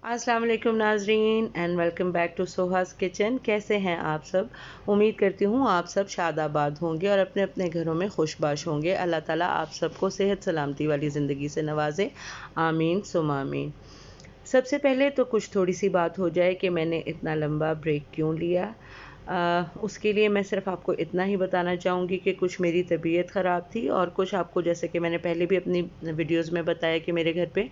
अस्सलाम वालेकुम नाजरीन and welcome back to Soha's kitchen. कैसे हैं आप सब? उम्मीद करती हूँ आप सब शादाबाद होंगे और अपने अपने घरों में खुशबाश होंगे। अल्लाह ताला आप सबको सेहत सलामती वाली ज़िंदगी से नवाजे, आमीन सुम आमीन। सबसे पहले तो कुछ थोड़ी सी बात हो जाए कि मैंने इतना लंबा ब्रेक क्यों लिया। उसके लिए मैं सिर्फ आपको इतना ही बताना चाहूँगी कि कुछ मेरी तबीयत ख़राब थी और कुछ आपको, जैसे कि मैंने पहले भी अपनी वीडियोज़ में बताया कि मेरे घर पे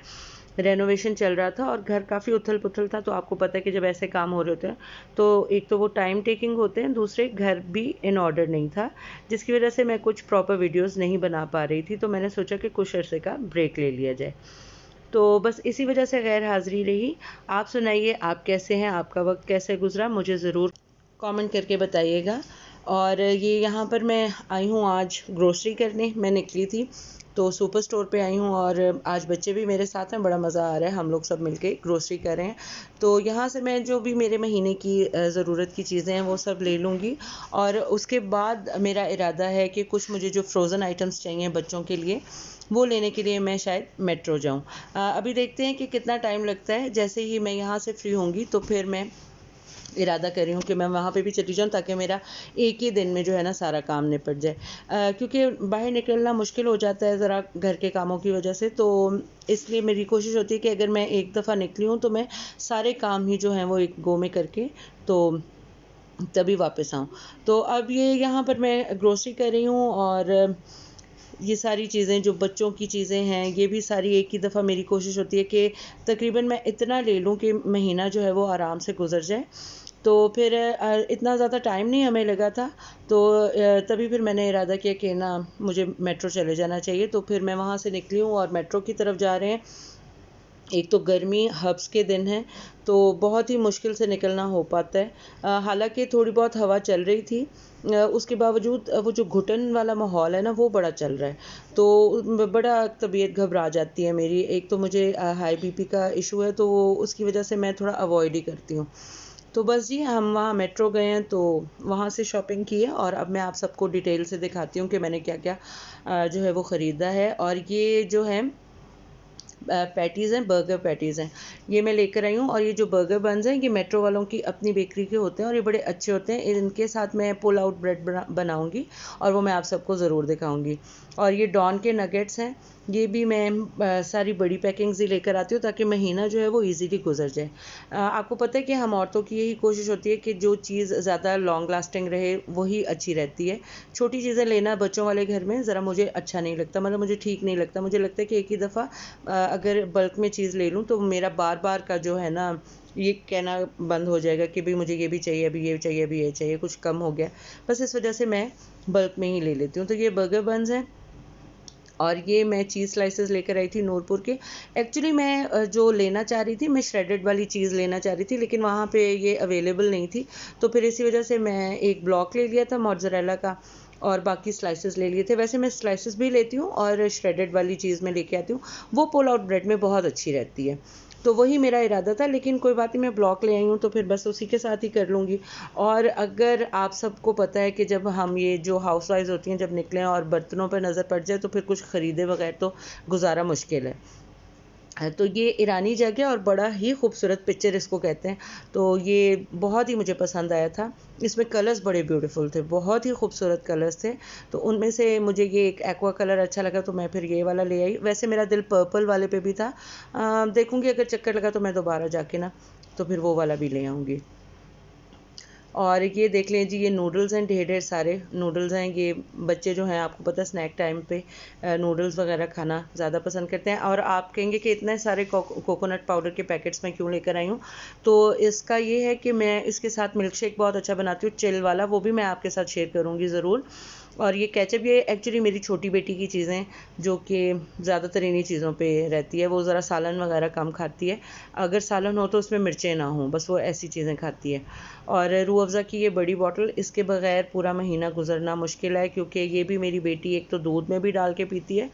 रेनोवेशन चल रहा था और घर काफ़ी उथल-पुथल था। तो आपको पता है कि जब ऐसे काम हो रहे होते हैं तो एक तो वो टाइम टेकिंग होते हैं, दूसरे घर भी इन ऑर्डर नहीं था, जिसकी वजह से मैं कुछ प्रॉपर वीडियोज़ नहीं बना पा रही थी। तो मैंने सोचा कि कुछ अरसे का ब्रेक ले लिया जाए। तो बस इसी वजह से गैर हाज़िरी रही। आप सुनाइए, आप कैसे हैं? आपका वक़्त कैसे गुज़रा? मुझे ज़रूर कमेंट करके बताइएगा। और ये यहाँ पर मैं आई हूँ आज ग्रोसरी करने। मैं निकली थी तो सुपर स्टोर पे आई हूँ और आज बच्चे भी मेरे साथ हैं। बड़ा मज़ा आ रहा है, हम लोग सब मिलके ग्रोसरी कर रहे हैं। तो यहाँ से मैं जो भी मेरे महीने की ज़रूरत की चीज़ें हैं वो सब ले लूँगी और उसके बाद मेरा इरादा है कि कुछ मुझे जो फ्रोज़न आइटम्स चाहिए बच्चों के लिए, वो लेने के लिए मैं शायद मेट्रो जाऊँ। अभी देखते हैं कि कितना टाइम लगता है। जैसे ही मैं यहाँ से फ्री होंगी तो फिर मैं इरादा कर रही हूँ कि मैं वहाँ पे भी चली जाऊँ, ताकि मेरा एक ही दिन में जो है ना सारा काम निपट जाए। क्योंकि बाहर निकलना मुश्किल हो जाता है ज़रा घर के कामों की वजह से। तो इसलिए मेरी कोशिश होती है कि अगर मैं एक दफ़ा निकली हूँ तो मैं सारे काम ही जो हैं वो एक गो में करके तो तभी वापस आऊँ। तो अब ये यहाँ पर मैं ग्रोसरी कर रही हूँ और ये सारी चीज़ें जो बच्चों की चीज़ें हैं, ये भी सारी एक ही दफ़ा मेरी कोशिश होती है कि तकरीबन मैं इतना ले लूँ कि महीना जो है वो आराम से गुज़र जाए। तो फिर इतना ज़्यादा टाइम नहीं हमें लगा था। तो तभी फिर मैंने इरादा किया कि ना मुझे मेट्रो चले जाना चाहिए। तो फिर मैं वहाँ से निकली हूँ और मेट्रो की तरफ जा रहे हैं। एक तो गर्मी हब्स के दिन हैं तो बहुत ही मुश्किल से निकलना हो पाता है। हालाँकि थोड़ी बहुत हवा चल रही थी, उसके बावजूद वो जो घुटन वाला माहौल है ना वो बड़ा चल रहा है। तो बड़ा तबीयत घबरा जाती है मेरी। एक तो मुझे हाई बीपी का इशू है, तो उसकी वजह से मैं थोड़ा अवॉइड ही करती हूँ। तो बस जी, हम वहाँ मेट्रो गए हैं तो वहाँ से शॉपिंग की है और अब मैं आप सबको डिटेल से दिखाती हूँ कि मैंने क्या-क्या जो है वो ख़रीदा है। और ये जो है पैटीज़ हैं, बर्गर पैटीज़ हैं, ये मैं लेकर आई हूँ। और ये जो बर्गर बन्स हैं, ये मेट्रो वालों की अपनी बेकरी के होते हैं और ये बड़े अच्छे होते हैं। इनके साथ मैं पुल आउट ब्रेड बनाऊँगी और वो मैं आप सबको ज़रूर दिखाऊँगी। और ये डॉन के नगेट्स हैं, ये भी मैं सारी बड़ी पैकिंग्स ही लेकर आती हूँ ताकि महीना जो है वो ईज़िली गुज़र जाए। आपको पता है कि हम औरतों की यही कोशिश होती है कि जो चीज़ ज़्यादा लॉन्ग लास्टिंग रहे वही अच्छी रहती है। छोटी चीज़ें लेना बच्चों वाले घर में ज़रा मुझे अच्छा नहीं लगता, मतलब मुझे ठीक नहीं लगता। मुझे लगता है कि एक ही दफ़ा अगर बल्क में चीज़ ले लूँ तो मेरा बार-बार का जो है ना ये कहना बंद हो जाएगा कि भई मुझे ये भी चाहिए, अभी ये चाहिए, अभी ये चाहिए, कुछ कम हो गया। बस इस वज़ह से मैं बल्क में ही ले लेती हूँ। तो ये बर्गर बन्स हैं और ये मैं चीज़ स्लाइसेस लेकर आई थी नूरपुर के। एक्चुअली मैं जो लेना चाह रही थी, मैं श्रेडेड वाली चीज़ लेना चाह रही थी, लेकिन वहाँ पे ये अवेलेबल नहीं थी। तो फिर इसी वजह से मैं एक ब्लॉक ले लिया था मोज़रेला का और बाकी स्लाइसेस ले लिए थे। वैसे मैं स्लाइसेस भी लेती हूँ और श्रेडेड वाली चीज़ मैं लेके आती हूँ। वो पुल आउट ब्रेड में बहुत अच्छी रहती है। तो वही मेरा इरादा था, लेकिन कोई बात नहीं, मैं ब्लॉक ले आई हूँ तो फिर बस उसी के साथ ही कर लूँगी। और अगर आप सबको पता है कि जब हम ये जो हाउसवाइफ़्स होती हैं जब निकलें और बर्तनों पे नज़र पड़ जाए तो फिर कुछ ख़रीदे बगैर तो गुज़ारा मुश्किल है। तो ये ईरानी जग है और बड़ा ही खूबसूरत पिक्चर इसको कहते हैं। तो ये बहुत ही मुझे पसंद आया था। इसमें कलर्स बड़े ब्यूटीफुल थे, बहुत ही खूबसूरत कलर्स थे। तो उनमें से मुझे ये एक एक्वा कलर अच्छा लगा तो मैं फिर ये वाला ले आई। वैसे मेरा दिल पर्पल वाले पे भी था। देखूँगी अगर चक्कर लगा तो मैं दोबारा जाके ना तो फिर वो वाला भी ले आऊँगी। और ये देख लें जी, ये नूडल्स हैं, ढेर ढेर सारे नूडल्स हैं। ये बच्चे जो हैं आपको पता है स्नैक टाइम पे नूडल्स वगैरह खाना ज़्यादा पसंद करते हैं। और आप कहेंगे कि इतने सारे कोकोनट पाउडर के पैकेट्स मैं क्यों लेकर आई हूँ। तो इसका ये है कि मैं इसके साथ मिल्क शेक बहुत अच्छा बनाती हूँ, चिल वाला, वो भी मैं आपके साथ शेयर करूँगी ज़रूर। और ये केचप, ये एक्चुअली मेरी छोटी बेटी की चीज़ें जो कि ज़्यादातर इन्हीं चीज़ों पे रहती है। वो ज़रा सालन वगैरह कम खाती है। अगर सालन हो तो उसमें मिर्चें ना हों, बस वो ऐसी चीज़ें खाती है। और रूह अफ़ज़ा की ये बड़ी बॉटल, इसके बगैर पूरा महीना गुजरना मुश्किल है, क्योंकि ये भी मेरी बेटी एक तो दूध में भी डाल के पीती है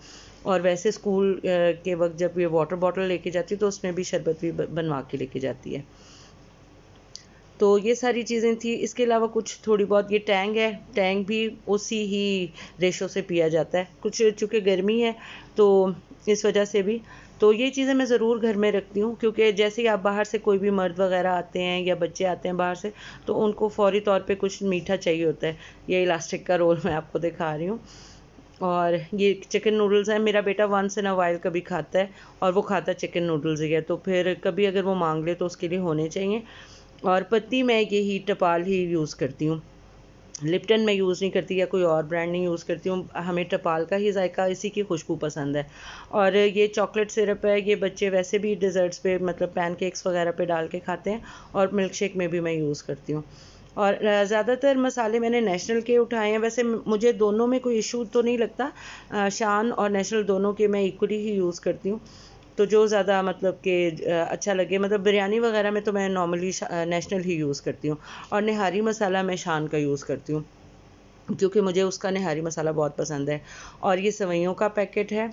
और वैसे स्कूल के वक्त जब ये वाटर बॉटल लेके जाती है तो उसमें भी शरबत भी बनवा के लेके जाती है। तो ये सारी चीज़ें थी। इसके अलावा कुछ थोड़ी बहुत, ये टैंग है, टैंग भी उसी ही रेशो से पिया जाता है। कुछ चूँकि गर्मी है तो इस वजह से भी। तो ये चीज़ें मैं ज़रूर घर में रखती हूँ, क्योंकि जैसे ही आप बाहर से कोई भी मर्द वगैरह आते हैं या बच्चे आते हैं बाहर से, तो उनको फ़ौरी तौर पे कुछ मीठा चाहिए होता है। ये इलास्टिक का रोल मैं आपको दिखा रही हूँ। और ये चिकन नूडल्स हैं, मेरा बेटा वंस इन अ वाइल कभी खाता है, और वो खाता चिकन नूडल्स ही है, तो फिर कभी अगर वो मांग ले तो उसके लिए होने चाहिए। और पत्ती मैं यही टपाल ही यूज़ करती हूँ, लिप्टन मैं यूज़ नहीं करती या कोई और ब्रांड नहीं यूज़ करती हूँ। हमें टपाल का ही जायका, इसी की खुशबू पसंद है। और ये चॉकलेट सिरप है, ये बच्चे वैसे भी डिज़र्ट्स पे मतलब पैनकेक्स वगैरह पे डाल के खाते हैं, और मिल्क शेक में भी मैं यूज़ करती हूँ। और ज़्यादातर मसाले मैंने नेशनल के उठाए हैं। वैसे मुझे दोनों में कोई इशू तो नहीं लगता, शान और नेशनल दोनों के मैं इक्वली ही यूज़ करती हूँ। तो जो ज़्यादा मतलब कि अच्छा लगे, मतलब बिरयानी वगैरह में तो मैं नॉर्मली नेशनल ही यूज़ करती हूँ, और निहारी मसाला मैं शान का यूज़ करती हूँ, क्योंकि मुझे उसका निहारी मसाला बहुत पसंद है। और ये सेवइयों का पैकेट है।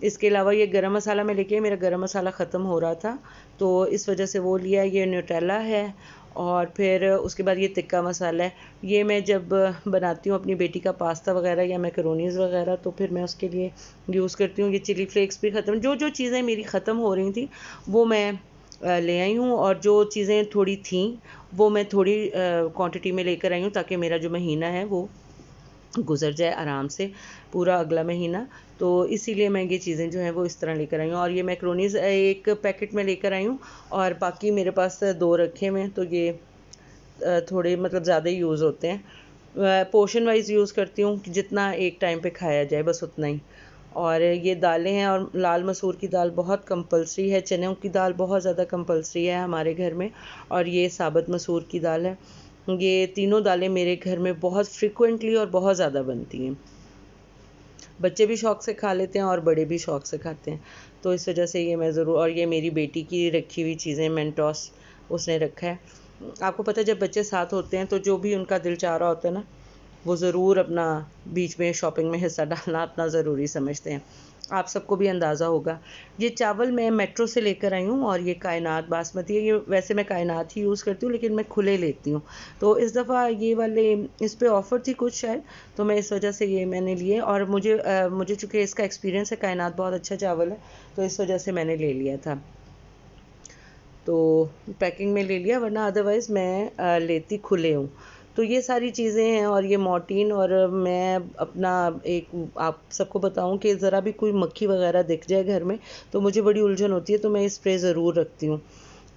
इसके अलावा ये गरम मसाला मैं लेके आई, मेरा गरम मसाला ख़त्म हो रहा था, तो इस वजह से वो लिया। ये न्यूटेला है। और फिर उसके बाद ये तिक्का मसाला है। ये मैं जब बनाती हूँ अपनी बेटी का पास्ता वगैरह या मैकरोनीज़ वगैरह, तो फिर मैं उसके लिए यूज़ करती हूँ। ये चिली फ्लेक्स भी ख़त्म, जो जो चीज़ें मेरी ख़त्म हो रही थी वो मैं ले आई हूँ, और जो चीज़ें थोड़ी थीं वो मैं थोड़ी क्वांटिटी में लेकर आई हूँ, ताकि मेरा जो महीना है वो गुजर जाए आराम से, पूरा अगला महीना। तो इसीलिए मैं ये चीज़ें जो हैं वो इस तरह लेकर आई हूँ। और ये मैक्रोनीज़ एक पैकेट में लेकर आई हूँ, और बाकी मेरे पास 2 रखे हुए हैं, तो ये थोड़े मतलब ज़्यादा ही यूज़ होते हैं। पोर्शन वाइज़ यूज़ करती हूँ कि जितना एक टाइम पे खाया जाए, बस उतना ही। और ये दालें हैं, और लाल मसूर की दाल बहुत कंपल्सरी है, चनों की दाल बहुत ज़्यादा कंपल्सरी है हमारे घर में, और ये साबुत मसूर की दाल है। ये तीनों दालें मेरे घर में बहुत फ्रिक्वेंटली और बहुत ज़्यादा बनती हैं। बच्चे भी शौक़ से खा लेते हैं और बड़े भी शौक़ से खाते हैं, तो इस वजह से ये मैं ज़रूर। और ये मेरी बेटी की रखी हुई चीज़ें, मेंटोस उसने रखा है। आपको पता है जब बच्चे साथ होते हैं तो जो भी उनका दिल चाह रहा होता है ना, वो ज़रूर अपना बीच में शॉपिंग में हिस्सा डालना अपना ज़रूरी समझते हैं। आप सबको भी अंदाज़ा होगा। ये चावल मैं मेट्रो से लेकर आई हूँ, और ये कायनात बासमती है। ये वैसे मैं कायनात ही यूज़ करती हूँ, लेकिन मैं खुले लेती हूँ। तो इस दफ़ा ये वाले इस पे ऑफ़र थी कुछ शायद, तो मैं इस वजह से ये मैंने लिए। और मुझे चूँकि इसका एक्सपीरियंस है, कायनात बहुत अच्छा चावल है, तो इस वजह से मैंने ले लिया था। तो पैकिंग में ले लिया, वरना अदरवाइज़ मैं लेती खुले हूँ। तो ये सारी चीज़ें हैं, और ये मोर्टीन। और मैं अपना एक आप सबको बताऊँ कि ज़रा भी कोई मक्खी वगैरह दिख जाए घर में, तो मुझे बड़ी उलझन होती है, तो मैं स्प्रे ज़रूर रखती हूँ।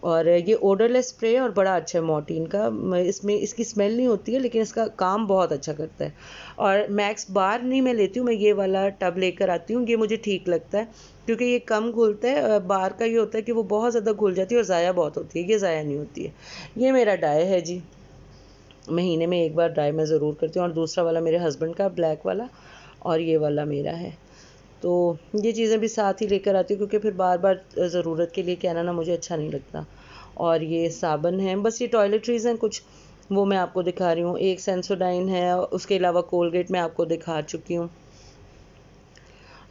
और ये ओडरलेस स्प्रे है, और बड़ा अच्छा है मोर्टीन का। इसमें इसकी स्मेल नहीं होती है, लेकिन इसका काम बहुत अच्छा करता है। और मैक्स बार नहीं मैं लेती हूँ, मैं ये वाला टब लेकर आती हूँ, ये मुझे ठीक लगता है, क्योंकि ये कम घुलता है। बार का ये होता है कि वो बहुत ज़्यादा घुल जाती है और ज़ाया बहुत होती है, ये ज़ाया नहीं होती है। ये मेरा डाई है जी, महीने में एक बार डाई मैं ज़रूर करती हूँ। और दूसरा वाला मेरे हस्बैंड का ब्लैक वाला, और ये वाला मेरा है। तो ये चीज़ें भी साथ ही लेकर आती हूँ, क्योंकि फिर बार बार ज़रूरत के लिए कहना ना मुझे अच्छा नहीं लगता। और ये साबुन है, बस ये टॉयलेटरीज़ हैं कुछ, वो मैं आपको दिखा रही हूँ। एक सेंसोडाइन है, उसके अलावा कोलगेट मैं आपको दिखा चुकी हूँ।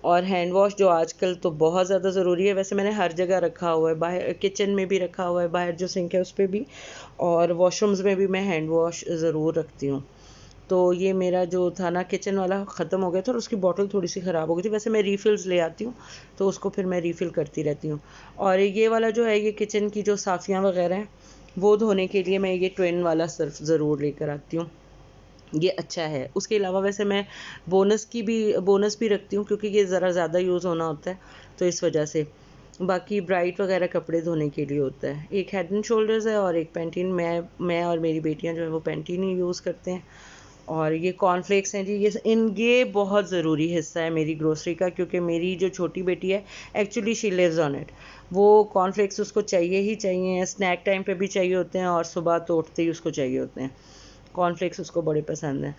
और हैंड वॉश जो आजकल तो बहुत ज़्यादा ज़रूरी है, वैसे मैंने हर जगह रखा हुआ है, बाहर किचन में भी रखा हुआ है, बाहर जो सिंक है उस पर भी, और वॉशरूम्स में भी मैं हैंड वॉश ज़रूर रखती हूँ। तो ये मेरा जो था ना किचन वाला ख़त्म हो गया था, और उसकी बॉटल थोड़ी सी ख़राब हो गई थी। वैसे मैं रीफ़िल्स ले आती हूँ, तो उसको फिर मैं रीफ़िल करती रहती हूँ। और ये वाला जो है, ये किचन की जो साफ़ियाँ वगैरह हैं वो धोने के लिए मैं ये ट्विन वाला सर्फ़ ज़रूर लेकर आती हूँ, ये अच्छा है। उसके अलावा वैसे मैं बोनस भी रखती हूँ, क्योंकि ये ज़रा ज़्यादा यूज़ होना होता है, तो इस वजह से। बाकी ब्राइट वगैरह कपड़े धोने के लिए होता है। एक हेड एंड शोल्डर्स है, और एक पैंटीन। मैं और मेरी बेटियां जो है वो पैंटीन ही यूज़ करते हैं। और ये कॉर्नफ्लेक्स हैं जी, ये बहुत ज़रूरी हिस्सा है मेरी ग्रोसरी का, क्योंकि मेरी जो छोटी बेटी है, actually she lives on it. वो कॉर्नफ्लेक्स उसको चाहिए ही चाहिए, स्नैक टाइम पे भी चाहिए होते हैं, और सुबह तो उठते ही उसको चाहिए होते हैं। कॉर्नफ्लेक्स उसको बड़े पसंद हैं।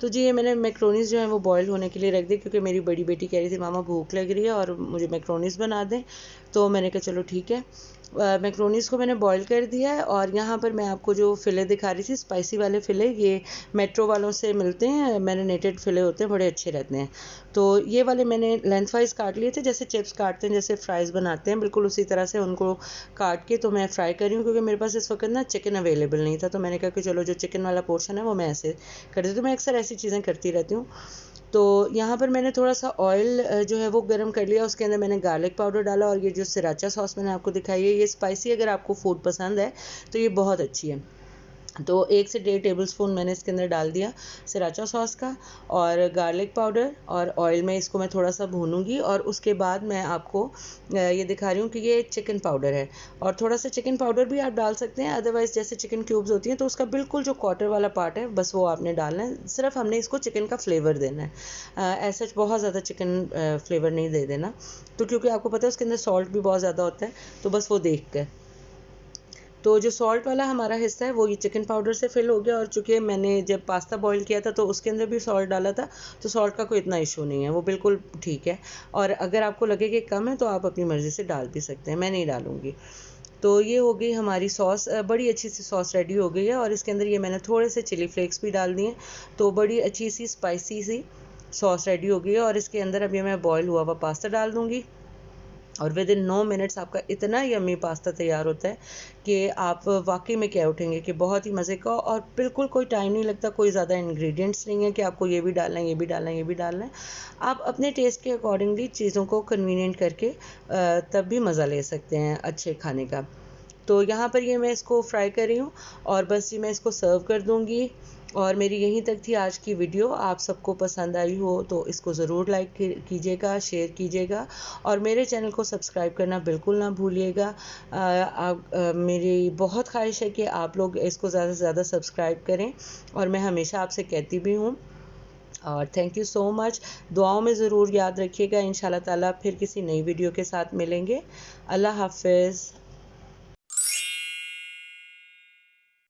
तो जी, ये मैंने मैक्रोनीज़ जो है वो बॉयल होने के लिए रख दी, क्योंकि मेरी बड़ी बेटी कह रही थी मामा भूख लग रही है और मुझे मैक्रोनीज़ बना दें। तो मैंने कहा चलो ठीक है। मैक्रोनीज़ को मैंने बॉयल कर दिया है। और यहाँ पर मैं आपको जो फ़िले दिखा रही थी, स्पाइसी वाले फ़िले, ये मेट्रो वालों से मिलते हैं, मैरिनेटेड फ़िले होते हैं, बड़े अच्छे रहते हैं। तो ये वाले मैंने लेंथवाइज़ काट लिए थे, जैसे चिप्स काटते हैं, जैसे फ्राइज़ बनाते हैं, बिल्कुल उसी तरह से उनको काट के तो मैं फ्राई कर रही हूँ, क्योंकि मेरे पास इस वक्त ना चिकन अवेलेबल नहीं था। तो मैंने कहा कि चलो जो चिकन वाला पोर्शन है वो मैं ऐसे कर देती हूँ। मैं अक्सर ऐसी चीज़ें करती रहती हूँ। तो यहाँ पर मैंने थोड़ा सा ऑयल जो है वो गर्म कर लिया, उसके अंदर मैंने गार्लिक पाउडर डाला, और ये जो सराचा सॉस मैंने आपको दिखाई है ये स्पाइसी अगर आपको फूड पसंद है तो ये बहुत अच्छी है। तो 1 से 1.5 टेबलस्पून मैंने इसके अंदर डाल दिया सराचा सॉस का, और गार्लिक पाउडर और ऑयल में इसको मैं थोड़ा सा भूनूंगी। और उसके बाद मैं आपको ये दिखा रही हूँ कि ये चिकन पाउडर है, और थोड़ा सा चिकन पाउडर भी आप डाल सकते हैं, अदरवाइज़ जैसे चिकन क्यूब्स होती हैं तो उसका बिल्कुल जो क्वार्टर वाला पार्ट है बस वो आपने डालना है, सिर्फ हमने इसको चिकन का फ्लेवर देना है, ऐसा बहुत ज़्यादा चिकन फ्लेवर नहीं दे देना, तो क्योंकि आपको पता है उसके अंदर सॉल्ट भी बहुत ज़्यादा होता है, तो बस वो देख कर। तो जो सॉल्ट वाला हमारा हिस्सा है वो ये चिकन पाउडर से फिल हो गया, और चूँकि मैंने जब पास्ता बॉईल किया था तो उसके अंदर भी सॉल्ट डाला था, तो सॉल्ट का कोई इतना इशू नहीं है, वो बिल्कुल ठीक है। और अगर आपको लगे कि कम है तो आप अपनी मर्ज़ी से डाल भी सकते हैं, मैं नहीं डालूँगी। तो ये हो गई हमारी सॉस, बड़ी अच्छी सी सॉस रेडी हो गई है, और इसके अंदर ये मैंने थोड़े से चिली फ्लेक्स भी डाल दिए, तो बड़ी अच्छी सी स्पाइसी सी सॉस रेडी हो गई है। और इसके अंदर अभी मैं बॉयल हुआ हुआ पास्ता डाल दूँगी, और विद इन 9 मिनट्स आपका इतना यम्मी पास्ता तैयार होता है कि आप वाकई में कह उठेंगे कि बहुत ही मज़े का, और बिल्कुल कोई टाइम नहीं लगता, कोई ज़्यादा इंग्रेडिएंट्स नहीं है कि आपको ये भी डालना है, ये भी डालना है, ये भी डालना है। आप अपने टेस्ट के अकॉर्डिंगली चीज़ों को कन्वीनियंट करके तब भी मज़ा ले सकते हैं अच्छे खाने का। तो यहाँ पर ये मैं इसको फ्राई कर रही हूँ, और बस ये मैं इसको सर्व कर दूँगी। और मेरी यहीं तक थी आज की वीडियो, आप सबको पसंद आई हो तो इसको ज़रूर लाइक कीजिएगा, शेयर कीजिएगा, और मेरे चैनल को सब्सक्राइब करना बिल्कुल ना भूलिएगा। मेरी बहुत ख्वाहिश है कि आप लोग इसको ज़्यादा से ज़्यादा सब्सक्राइब करें, और मैं हमेशा आपसे कहती भी हूँ। और थैंक यू सो मच, दुआओं में ज़रूर याद रखिएगा। इंशाल्लाह ताला फिर किसी नई वीडियो के साथ मिलेंगे। अल्लाह हाफ़िज़।